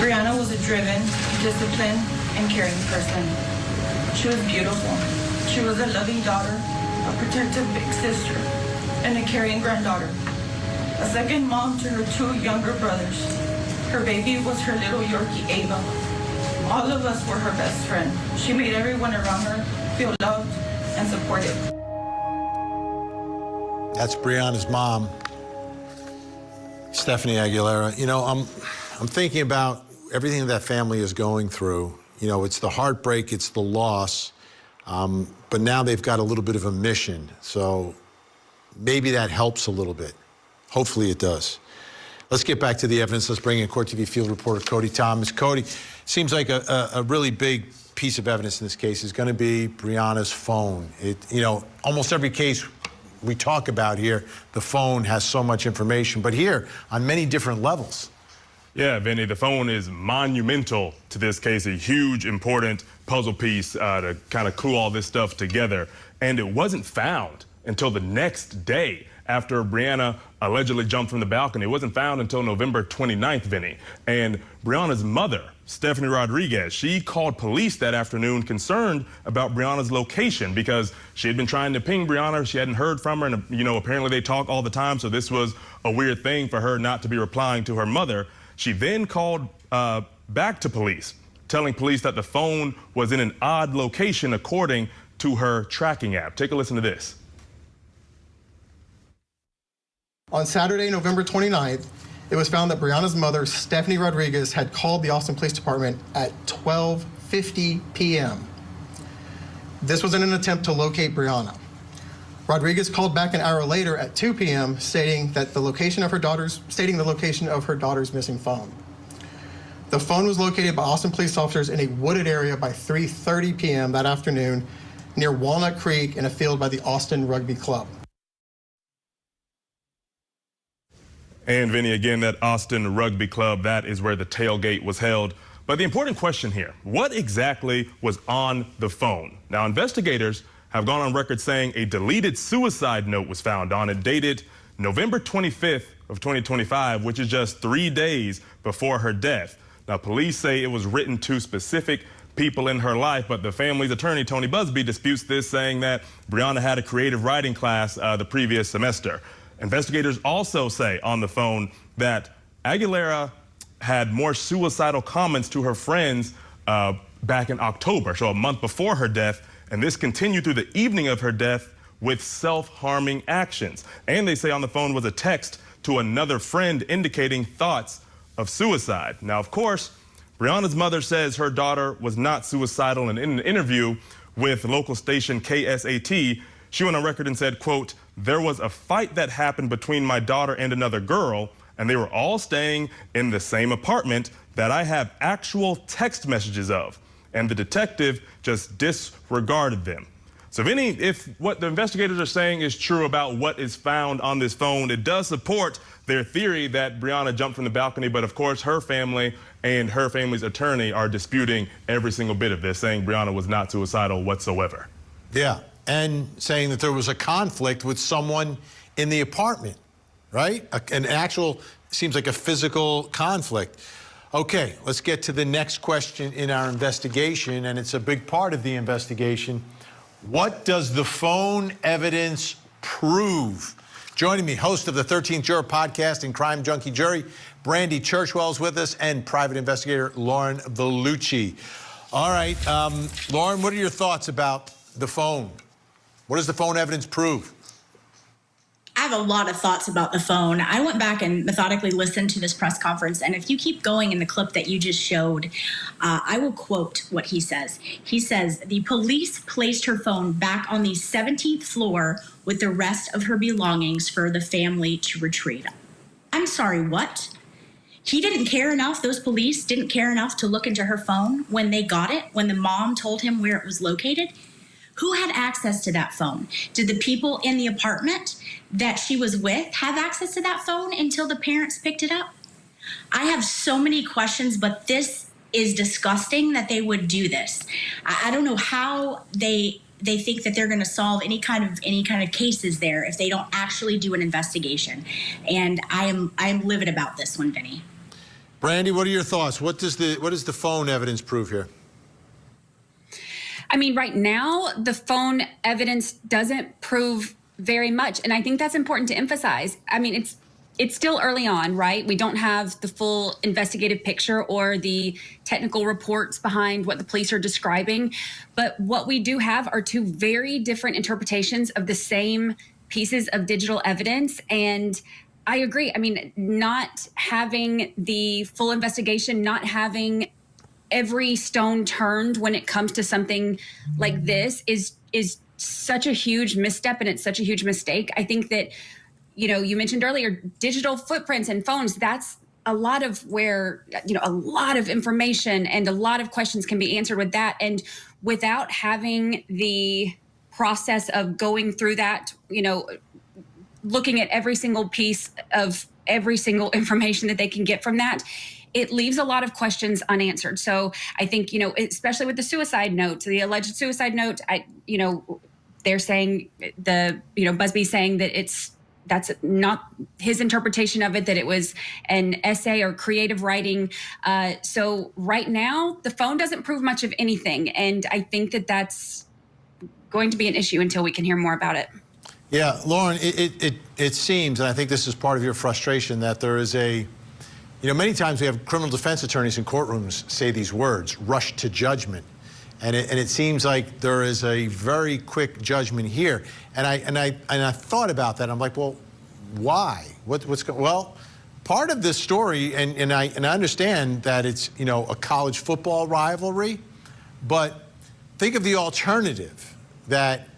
Brianna was a driven, disciplined, and caring person. She was beautiful. She was a loving daughter, a protective big sister, and a caring granddaughter. A second mom to her two younger brothers. Her baby was her little Yorkie, Ava. All of us were her best friend. She made everyone around her feel loved and supported. That's Brianna's mom, Stephanie Aguilera. You know, I'm thinking about everything that family is going through. You know, it's the heartbreak, it's the loss, but now they've got a little bit of a mission. So maybe that helps a little bit. Hopefully it does. Let's get back to the evidence. Let's bring in Court TV field reporter Cody Thomas. Cody, seems like a really big piece of evidence in this case is going to be Brianna's phone. You know, almost every case we talk about here, the phone has so much information, but here on many different levels. Yeah, Vinny, the phone is monumental to this case, a huge, important puzzle piece to kind of clue all this stuff together. And it wasn't found until the next day after Brianna allegedly jumped from the balcony. It wasn't found until November 29th, Vinny. And Brianna's mother, Stephanie Rodriguez, she called police that afternoon concerned about Brianna's location because she had been trying to ping Brianna. She hadn't heard from her, and, you know, apparently they talk all the time, so this was a weird thing for her not to be replying to her mother. She then called back to police, telling police that the phone was in an odd location according to her tracking app. Take a listen to this. On Saturday, November 29th, it was found that Brianna's mother, Stephanie Rodriguez, had called the Austin Police Department at 12:50 p.m. This was in an attempt to locate Brianna. Rodriguez called back an hour later at 2 p.m. stating the location of her daughter's missing phone. The phone was located by Austin police officers in a wooded area by 3:30 p.m. that afternoon near Walnut Creek in a field by the Austin Rugby Club. And Vinny, again, that Austin Rugby Club, that is where the tailgate was held. But the important question here, what exactly was on the phone? Now, investigators have gone on record saying a deleted suicide note was found on it, dated November 25th of 2025, which is just 3 days before her death. Now, police say it was written to specific people in her life, but the family's attorney, Tony Busby, disputes this, saying that Brianna had a creative writing class the previous semester. Investigators also say on the phone that Aguilera had more suicidal comments to her friends back in October, so a month before her death, and this continued through the evening of her death with self-harming actions. And they say on the phone was a text to another friend indicating thoughts of suicide. Now, of course, Brianna's mother says her daughter was not suicidal, and in an interview with local station KSAT, she went on record and said, quote, "There was a fight that happened between my daughter and another girl, and they were all staying in the same apartment that I have actual text messages of, and the detective just disregarded them." So, Vinny, if what the investigators are saying is true about what is found on this phone, it does support their theory that Brianna jumped from the balcony, but of course her family and her family's attorney are disputing every single bit of this, saying Brianna was not suicidal whatsoever. Yeah. And saying that there was a conflict with someone in the apartment, right? An actual, seems like a physical conflict. Okay, let's get to the next question in our investigation, and it's a big part of the investigation. What does the phone evidence prove? Joining me, host of the 13th Juror podcast and Crime Junkie Jury, Brandy Churchwell's with us, and private investigator Lauren Vellucci. All right, Lauren, what are your thoughts about the phone? What does the phone evidence prove? I have a lot of thoughts about the phone. I went back and methodically listened to this press conference, and if you keep going in the clip that you just showed, I will quote what he says. He says, "The police placed her phone back on the 17th floor with the rest of her belongings for the family to retrieve." I'm sorry, what? He didn't care enough, those police didn't care enough to look into her phone when they got it, when the mom told him where it was located? Who had access to that phone? Did the people in the apartment that she was with have access to that phone until the parents picked it up? I have so many questions, but this is disgusting that they would do this. I don't know how they think that they're going to solve any kind of cases there if they don't actually do an investigation. And I am livid about this one, Vinny. Brandy, what are your thoughts? What does the phone evidence prove here? I mean, right now, the phone evidence doesn't prove very much. And I think that's important to emphasize. I mean, it's still early on, right? We don't have the full investigative picture or the technical reports behind what the police are describing. But what we do have are two very different interpretations of the same pieces of digital evidence. And I agree. I mean, not having the full investigation, not having every stone turned when it comes to something like this is such a huge misstep, and it's such a huge mistake. I think that, you know, you mentioned earlier, digital footprints and phones, that's a lot of where, you know, a lot of information and a lot of questions can be answered with that. And without having the process of going through that, you know, looking at every single piece of every single information that they can get from that, it leaves a lot of questions unanswered. So I think, you know, especially with the suicide note, the alleged suicide note, you know, they're saying Busby's saying that that's not his interpretation of it, that it was an essay or creative writing. So right now, the phone doesn't prove much of anything. And I think that that's going to be an issue until we can hear more about it. Yeah, Lauren, it seems, and I think this is part of your frustration, that there is you know, many times we have criminal defense attorneys in courtrooms say these words, rush to judgment. And it seems like there is a very quick judgment here. And I thought about that. I'm like, well, why? Well, part of this story, and I understand that it's, you know, a college football rivalry, but think of the alternative, that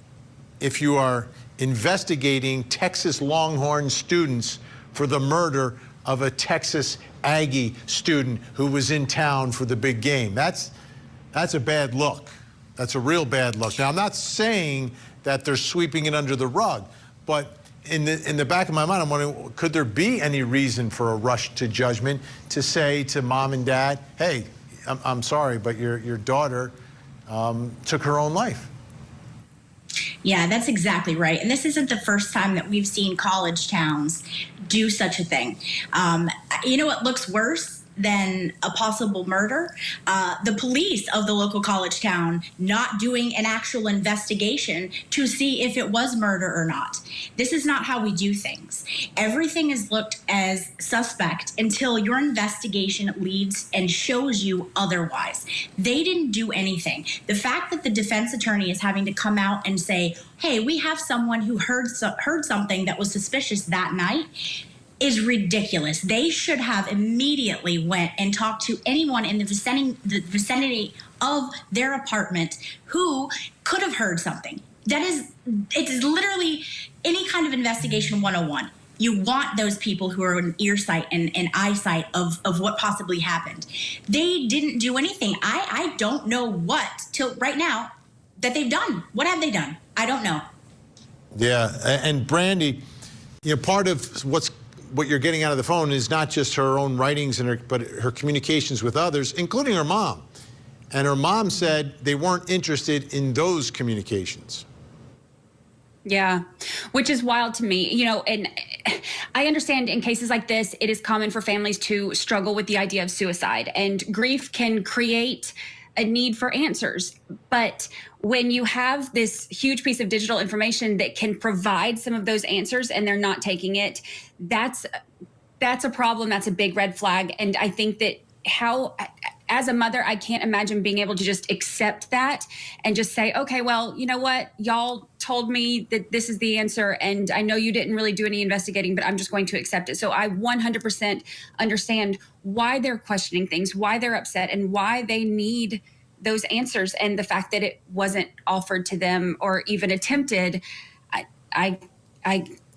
if you are investigating Texas Longhorn students for the murder of a Texas Aggie student who was in town for the big game. That's a bad look. That's a real bad look. Now, I'm not saying that they're sweeping it under the rug, but in the back of my mind, I'm wondering, could there be any reason for a rush to judgment to say to mom and dad, hey, I'm sorry, but your daughter took her own life? Yeah, that's exactly right. And this isn't the first time that we've seen college towns do such a thing. You know what looks worse than a possible murder? The police of the local college town not doing an actual investigation to see if it was murder or not. This is not how we do things. Everything is looked as suspect until your investigation leads and shows you otherwise. They didn't do anything. The fact that the defense attorney is having to come out and say, hey, we have someone who heard something that was suspicious that night, is ridiculous. They should have immediately went and talked to anyone in the vicinity of their apartment who could have heard something. It's literally any kind of investigation 101. You want those people who are in earsight and eyesight of what possibly happened. They didn't do anything. I don't know what, till right now, that they've done. What have they done? I don't know. Yeah, and Brandy, you know, part of what you're getting out of the phone is not just her own writings but her communications with others, including her mom. And her mom said they weren't interested in those communications. Yeah, which is wild to me, you know, and I understand in cases like this, it is common for families to struggle with the idea of suicide, and grief can create a need for answers. But when you have this huge piece of digital information that can provide some of those answers and they're not taking it, that's a problem. That's a big red flag. And I think that as a mother, I can't imagine being able to just accept that and just say, okay, well, you know what? Y'all told me that this is the answer, and I know you didn't really do any investigating, but I'm just going to accept it. So I 100% understand why they're questioning things, why they're upset, and why they need those answers. And the fact that it wasn't offered to them or even attempted, I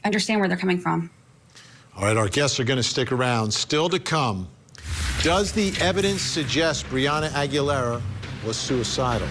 understand where they're coming from. All right, our guests are going to stick around. Still to come, does the evidence suggest Brianna Aguilera was suicidal?